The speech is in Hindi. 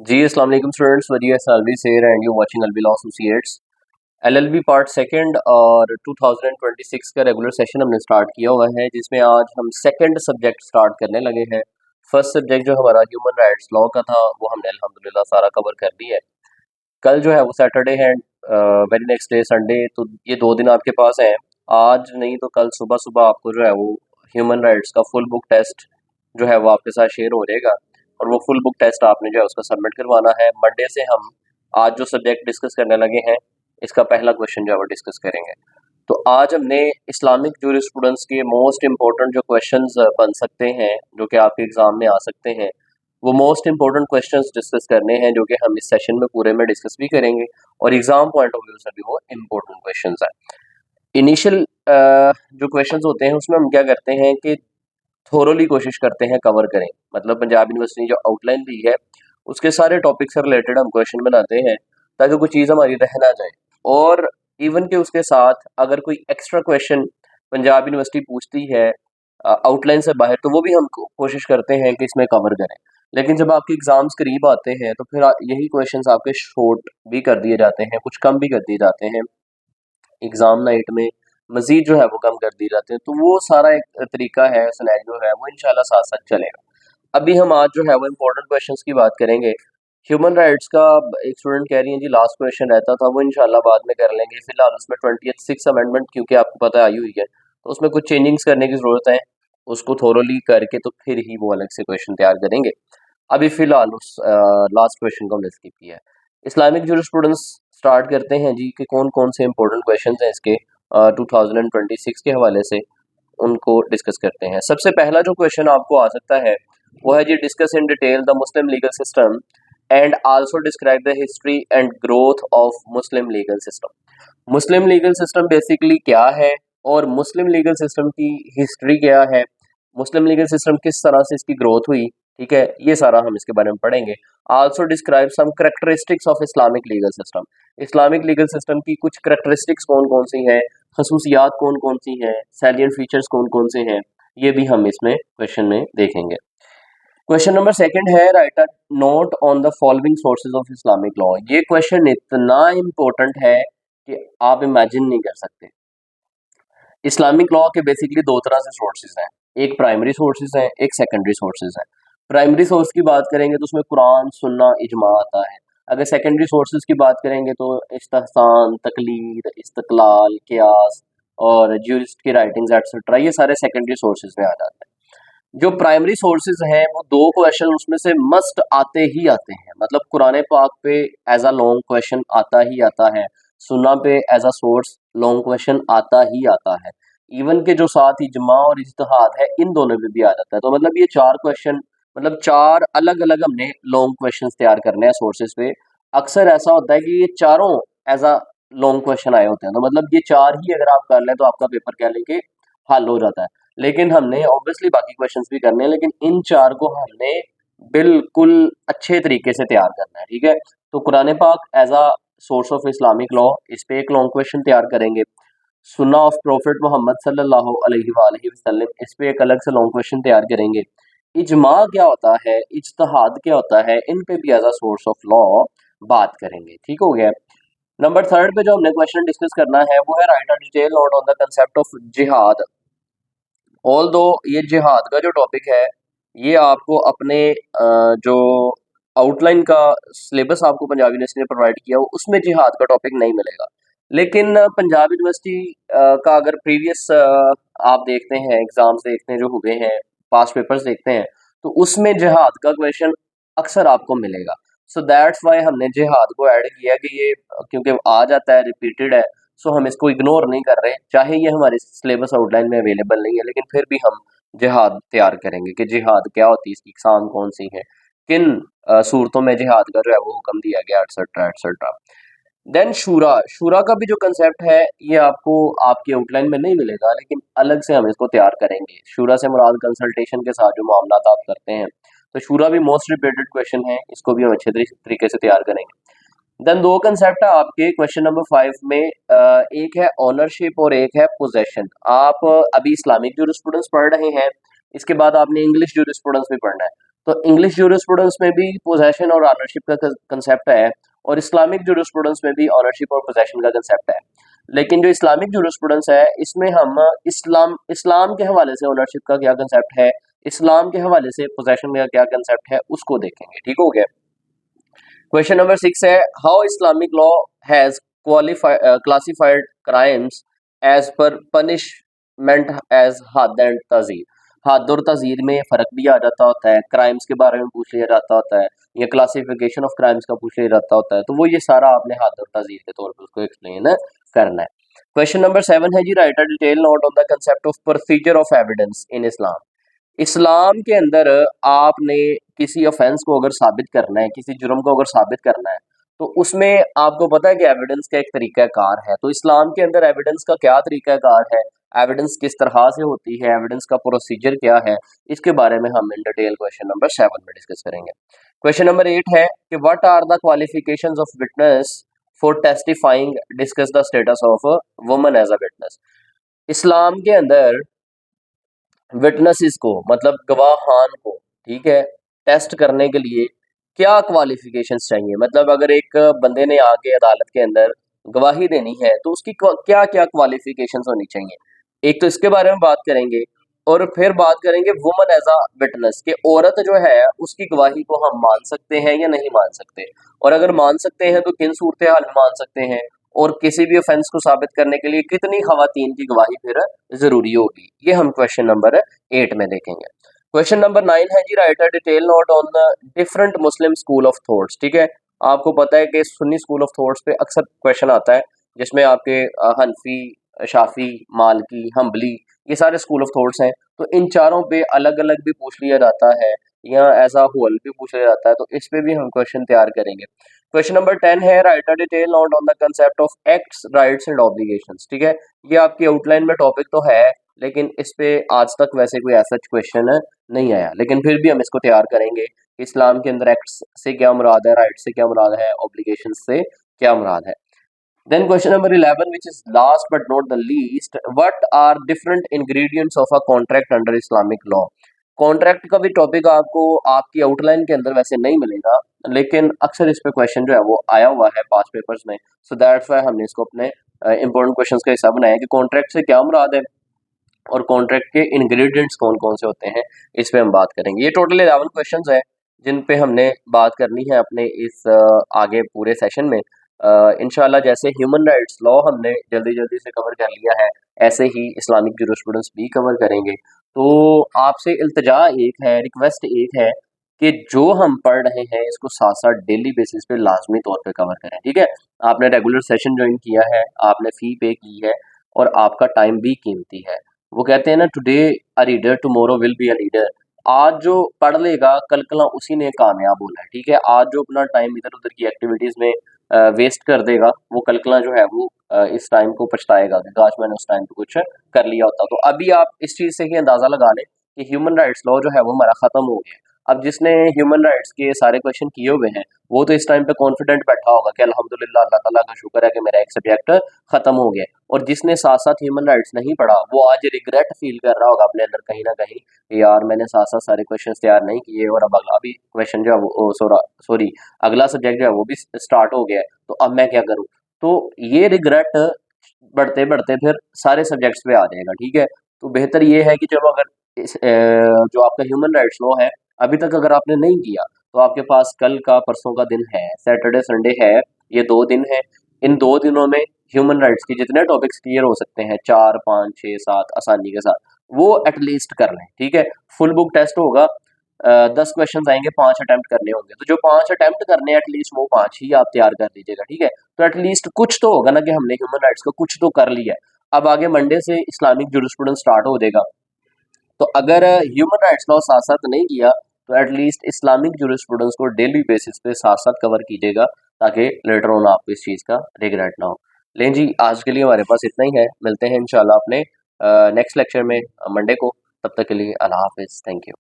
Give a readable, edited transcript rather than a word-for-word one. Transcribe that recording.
जी अस्सलाम वालेकुम स्टूडेंट्स, वजिया सालवी सेर एंड यू वाचिंग अलबी law associates LLB part second और 2026 का रेगुलर सेशन हमने स्टार्ट किया हुआ है, जिसमें आज हम सेकंड सब्जेक्ट स्टार्ट करने लगे हैं। फर्स्ट सब्जेक्ट जो हमारा ह्यूमन राइट्स लॉ का था वो हमने अल्हम्दुलिल्लाह सारा कवर कर दिया है। कल जो है वो सैटरडे है, वेरी नेक्स्ट डे संडे, तो ये 2 दिन आपके पास हैं। आज नहीं तो कल सुबह सुबह आपको जो है वो ह्यूमन राइट्स का फुल बुक टेस्ट जो है वो आपके साथ शेयर हो जाएगा, और वो फुल बुक टेस्ट आपने जो है उसका सबमिट करवाना है। मंडे से हम आज जो सब्जेक्ट डिस्कस करने लगे हैं, इसका पहला क्वेश्चन जो है वो डिस्कस करेंगे। तो आज हमने इस्लामिक जूरिस्प्रूडेंस के मोस्ट इम्पोर्टेंट जो क्वेश्चंस बन सकते हैं, जो कि आपके एग्जाम में आ सकते हैं, वो मोस्ट इंपॉर्टेंट क्वेश्चंस डिस्कस करने हैं, जो कि हम इस सेशन में पूरे में डिस्कस भी करेंगे, और एग्जाम पॉइंट ऑफ व्यू से भी वो इम्पोर्टेंट क्वेश्चंस हैं। इनिशियल जो क्वेश्चंस होते हैं उसमें हम क्या करते हैं कि थोरोली कोशिश करते हैं कवर करें, मतलब पंजाब यूनिवर्सिटी ने जो आउटलाइन दी है उसके सारे टॉपिक से रिलेटेड हम क्वेश्चन बनाते हैं, ताकि कोई चीज़ हमारी रह ना जाए। और इवन के उसके साथ अगर कोई एक्स्ट्रा क्वेश्चन पंजाब यूनिवर्सिटी पूछती है आउटलाइन से बाहर, तो वो भी हम कोशिश करते हैं कि इसमें कवर करें। लेकिन जब आपके एग्जाम्स करीब आते हैं तो फिर यही क्वेश्चंस आपके शॉर्ट भी कर दिए जाते हैं, कुछ कम भी कर दिए जाते हैं। एग्जाम नाइट में मजीद जो है वो कम कर दिए जाते हैं, तो वो सारा एक तरीका है, सिनेरियो है, वो इंशाल्लाह साथ साथ चलेगा। अभी हम आज जो है वो इम्पोर्टेंट क्वेश्चंस की बात करेंगे। ह्यूमन राइट्स का एक स्टूडेंट कह रही है जी लास्ट क्वेश्चन रहता था, वो इंशाल्लाह बाद में कर लेंगे। फिलहाल उसमें 26 अमेंडमेंट क्योंकि आपको पता आई हुई है, तो उसमें कुछ चेंजिंग्स करने की ज़रूरत है। उसको थोरोली करके तो फिर ही वो अलग से क्वेश्चन तैयार करेंगे। अभी फिलहाल उस लास्ट क्वेश्चन को हमने स्किप किया है। इस्लामिक जूरिस्प्रूडेंस स्टार्ट करते हैं जी, कि कौन कौन से इंपॉर्टेंट क्वेश्चंस हैं इसके 2026 के हवाले से, उनको डिस्कस करते हैं। सबसे पहला जो क्वेश्चन आपको आ सकता है वो है जी, discuss in detail the Muslim legal system and also describe the history and growth of Muslim legal system. Muslim legal system basically क्या है, और मुस्लिम लीगल सिस्टम की हिस्ट्री क्या है, मुस्लिम लीगल सिस्टम किस तरह से इसकी ग्रोथ हुई, ठीक है, ये सारा हम इसके बारे में पढ़ेंगे। Also describe some characteristics of Islamic legal system. Islamic legal system की कुछ करेक्टरिस्टिक्स कौन कौन सी हैं, खसूसियात कौन कौन सी हैं, सैलिएंट फीचर्स कौन कौन से हैं, ये भी हम इसमें क्वेश्चन में देखेंगे। क्वेश्चन नंबर सेकंड है, right a note on the following sources of Islamic law. ये क्वेश्चन इतना इम्पोर्टेंट है कि आप इमेजिन नहीं कर सकते। इस्लामिक लॉ के बेसिकली दो तरह से सोर्सेज हैं, एक प्राइमरी सोर्सेज हैं, एक सेकेंडरी सोर्सेज हैं। प्राइमरी सोर्स की बात करेंगे तो उसमें कुरान, सुन्ना, इजमा आता है। अगर सेकेंडरी सोर्सेज की बात करेंगे तो इस्तिहसान, तकलीद, इस्तकलाल, कियास और ज्यूरिस्ट की राइटिंग्स एटसेट्रा, ये सारे सेकेंडरी सोर्सेज में आ जाते हैं। जो प्राइमरी सोर्सेज हैं वो दो क्वेश्चन उसमें से मस्ट आते ही आते हैं, मतलब कुरान पाक पे एज अ लॉन्ग क्वेश्चन आता ही आता है, सुन्ना पे as a source long question आता ही आता है, इवन के जो साथ इजमा और इज्तिहाद है इन दोनों पे भी आ जाता है। तो मतलब ये चार क्वेश्चन, मतलब चार अलग अलग हमने लॉन्ग क्वेश्चन तैयार करने हैं सोर्सेज पे। अक्सर ऐसा होता है कि ये चारों एज अ लॉन्ग क्वेश्चन आए होते हैं, तो मतलब ये चार ही अगर आप कर लें तो आपका पेपर कह लें कि हल हो जाता है। लेकिन हमने ऑब्वियसली बाकी क्वेश्चंस भी करने हैं, लेकिन इन चार को हमने बिल्कुल अच्छे तरीके से तैयार करना है, ठीक है। तो Quran Pak as a source of Islamic law, इस पे एक लॉन्ग क्वेश्चन तैयार करेंगे। सुन्ना ऑफ प्रोफेट मोहम्मद सल्लल्लाहु अलैहि वसल्लम, इस पे एक अलग से लॉन्ग क्वेश्चन तैयार करेंगे। इजमा क्या होता है, इज्तिहाद क्या होता है, इन पे भी as a source of law बात करेंगे, ठीक हो गया। नंबर थर्ड पे जो हमने क्वेश्चन डिस्कस करना है वो है, right a detail note on the concept of जिहाद। ऑल दो ये जिहाद का जो टॉपिक है, ये आपको अपने जो आउटलाइन का सिलेबस आपको पंजाब यूनिवर्सिटी ने प्रोवाइड किया हो उसमें जिहाद का टॉपिक नहीं मिलेगा। लेकिन पंजाब यूनिवर्सिटी का अगर प्रीवियस आप देखते हैं, एग्जाम्स देखते हैं जो हुए हैं, पास्ट पेपर्स देखते हैं, तो उसमें जिहाद का क्वेश्चन अक्सर आपको मिलेगा। सो दैट्स वाई हमने जिहाद को ऐड किया कि ये क्योंकि आ जाता है, रिपीटेड है, सो हम इसको इग्नोर नहीं कर रहे, चाहे ये हमारे सिलेबस आउटलाइन में अवेलेबल नहीं है, लेकिन फिर भी हम जिहाद तैयार करेंगे कि जिहाद क्या होती है, इसकी इकसाम कौन सी है, किन सूरतों में जिहाद का जो है वो हुक्म दिया गया, एटसेट्रा एटसेट्रा। देन शूरा, शूरा का भी जो कंसेप्ट है ये आपको आपकी आउटलाइन में नहीं मिलेगा, लेकिन अलग से हम इसको तैयार करेंगे। शूरा से मुराद कंसल्टेशन के साथ जो मामला आप करते हैं, तो शूरा भी मोस्ट रिपीटेड क्वेश्चन है, इसको भी हम अच्छे तरीके से तैयार करेंगे। देन दो कंसेप्ट है आपके क्वेश्चन नंबर 5 में, एक है ओनरशिप और एक है पोजेशन। आप अभी इस्लामिक जूरिस्प्रूडेंस पढ़ रहे हैं, इसके बाद आपने इंग्लिश जूरिस्प्रूडेंस भी पढ़ना है। तो इंग्लिश जूरिस्प्रूडेंस में भी पोजेशन और ऑनरशिप का कंसेप्ट है, और इस्लामिक जूरिस्प्रूडेंस में भी ऑनरशिप और पोजेशन का कंसेप्ट है। लेकिन जो इस्लामिक जूरिस्प्रूडेंस है, इसमें हम इस्लाम के हवाले से ऑनरशिप का क्या कंसेप्ट है, इस्लाम के हवाले से पोजेशन का क्या कंसेप्ट है, उसको देखेंगे। ठीक हो गया। क्वेश्चन नंबर 6 है, how Islamic law has classified crimes as per punishment as hadd and tazir. हद और तजीर में फर्क भी आ जाता होता है, क्राइम्स के बारे में पूछ लिया जाता होता है, या क्लासिफिकेशन ऑफ क्राइम्स का पूछ लिया जाता होता है, तो वो ये सारा आपने हद और तजीर के तौर पर उसको एक्सप्लेन करना है। क्वेश्चन नंबर 7 है जी, write a detail note on the concept of procedure of evidence in Islam. Islam के अंदर आपने किसी ऑफेंस को अगर साबित करना है, किसी जुर्म को अगर साबित करना है, तो उसमें आपको पता है कि एविडेंस का एक तरीकाकार है। तो इस्लाम के अंदर एविडेंस का क्या तरीकाकार है, एविडेंस किस तरह से होती है, एविडेंस का प्रोसीजर क्या है, इसके बारे में हम इन डिटेल क्वेश्चन नंबर 7 में डिस्कस करेंगे। क्वेश्चन नंबर 8 है कि what are the qualifications of witness for testifying, discuss the status of woman as a witness. Islam के अंदर विटनेसेस को, मतलब गवाहान को, ठीक है, टेस्ट करने के लिए क्या क्वालिफिकेशंस चाहिए, मतलब अगर एक बंदे ने आके अदालत के अंदर गवाही देनी है तो उसकी क्या क्या क्वालिफिकेशंस होनी चाहिए, एक तो इसके बारे में बात करेंगे, और फिर बात करेंगे वुमन एज अ विटनेस कि औरत जो है उसकी गवाही को हम मान सकते हैं या नहीं मान सकते, और अगर मान सकते हैं तो किन सूरत हाल में मान सकते हैं, और किसी भी ऑफेंस को साबित करने के लिए कितनी खवातीन की गवाही फिर जरूरी होगी, ये हम क्वेश्चन नंबर 8 में देखेंगे। क्वेश्चन नंबर 9 है जी, write a detail note on the different Muslim school of thoughts. ठीक है, आपको पता है कि सुन्नी स्कूल ऑफ थॉट्स पे अक्सर क्वेश्चन आता है, जिसमें आपके हनफी, शाफी, मालकी, हम्बली, ये सारे स्कूल ऑफ थॉट्स हैं। तो इन चारों पे अलग अलग भी पूछ लिया जाता है, या एज अ होल भी पूछ लिया जाता है, तो इस पे भी हम क्वेश्चन तैयार करेंगे। क्वेश्चन नंबर 10 है, right a detail note on the concept of acts, rights and obligations. ठीक है, ये आपकी आउटलाइन में टॉपिक तो है, लेकिन इस पे आज तक वैसे कोई ऐसा क्वेश्चन नहीं आया, लेकिन फिर भी हम इसको तैयार करेंगे। इस्लाम के अंदर एक्ट्स से क्या मुराद है, राइट से क्या मुराद है, ऑब्लिगेशंस से क्या मुराद है। Then question number 11, which is last but not the least, what are different ingredients of a contract under Islamic law? Contract का भी टॉपिक आपको आपकी आउटलाइन के अंदर वैसे नहीं मिलेगा, लेकिन अक्सर इस पे क्वेश्चन जो है वो आया हुआ है पास पेपर्स में, सो दैट्स व्हाई हमने इसको अपने इंपॉर्टेंट क्वेश्चंस का हिस्सा बनाया कि कॉन्ट्रैक्ट से क्या मुराद है और कॉन्ट्रैक्ट के इंग्रेडिएंट्स कौन कौन से होते हैं, इस पे हम बात करेंगे। ये टोटल 11 क्वेश्चंस हैं जिन पे हमने बात करनी है अपने इस आगे पूरे सेशन में। इंशाल्लाह जैसे ह्यूमन राइट्स लॉ हमने जल्दी जल्दी से कवर कर लिया है, ऐसे ही इस्लामिक जूरिस्प्रूडेंस भी कवर करेंगे। तो आपसे इल्तिजा एक है, रिक्वेस्ट एक है कि जो हम पढ़ रहे हैं इसको साथ साथ डेली बेसिस पे लाजमी तौर पे कवर करें। ठीक है, आपने रेगुलर सेशन ज्वाइन किया है, आपने फी पे की है, और आपका टाइम भी कीमती है। वो कहते हैं ना, today a reader tomorrow will be a leader. आज जो पढ़ लेगा कल कला उसी ने कामयाब होना है। ठीक है, आज जो अपना टाइम इधर उधर की एक्टिविटीज में वेस्ट कर देगा, वो कल कला जो है वो इस टाइम को पछताएगा कि काश मैंने उस टाइम पे कुछ कर लिया होता। तो अभी आप इस चीज से ही अंदाजा लगा लें कि ह्यूमन राइट्स लॉ जो है वो हमारा खत्म हो गया। अब जिसने ह्यूमन राइट्स के सारे क्वेश्चन किए हुए हैं वो तो इस टाइम पे कॉन्फिडेंट बैठा होगा कि अल्हम्दुलिल्लाह, अल्लाह ताला का शुक्र है कि मेरा एक सब्जेक्ट खत्म हो गया। और जिसने साथ साथ ह्यूमन राइट्स नहीं पढ़ा वो आज रिग्रेट फील कर रहा होगा अपने अंदर कहीं ना कहीं कि यार मैंने साथ साथ सारे क्वेश्चन तैयार नहीं किए, और अब अगला भी क्वेश्चन जो है वो सॉरी अगला सब्जेक्ट जो है वो भी स्टार्ट हो गया है, तो अब मैं क्या करूँ। तो ये रिग्रेट बढ़ते बढ़ते फिर सारे सब्जेक्ट्स पे आ जाएगा। ठीक है, तो बेहतर ये है कि चलो अगर जो आपका ह्यूमन राइट्स लॉ है अभी तक अगर आपने नहीं किया, तो आपके पास कल का परसों का दिन है, सैटरडे संडे है, ये 2 दिन है। इन 2 दिनों में ह्यूमन राइट्स के जितने टॉपिक्स क्लियर हो सकते हैं, 4 5 6 7 आसानी के साथ, वो एटलीस्ट कर लें। ठीक है, फुल बुक टेस्ट होगा, 10 क्वेश्चन आएंगे, 5 अटेम्प्ट करने होंगे, तो जो 5 अटेम्प्ट करने हैं एटलीस्ट वो 5 ही आप तैयार कर लीजिएगा। ठीक है, तो एटलीस्ट कुछ तो होगा ना कि हमने ह्यूमन राइट्स का कुछ तो कर लिया है। अब आगे मंडे से इस्लामिक जूरिस्प्रूडेंस स्टार्ट हो जाएगा, तो अगर ह्यूमन राइट्स लॉ साथ साथ नहीं किया तो एटलीस्ट इस्लामिक जूरिस्प्रूडेंस को डेली बेसिस पे साथ साथ कवर कीजिएगा, ताकि लेटर ऑन आपको इस चीज़ का रिग्रेट ना हो। लेकिन जी आज के लिए हमारे पास इतना ही है, मिलते हैं इंशाल्लाह अपने नेक्स्ट लेक्चर में मंडे को। तब तक के लिए अल्लाह हाफिज़, थैंक यू।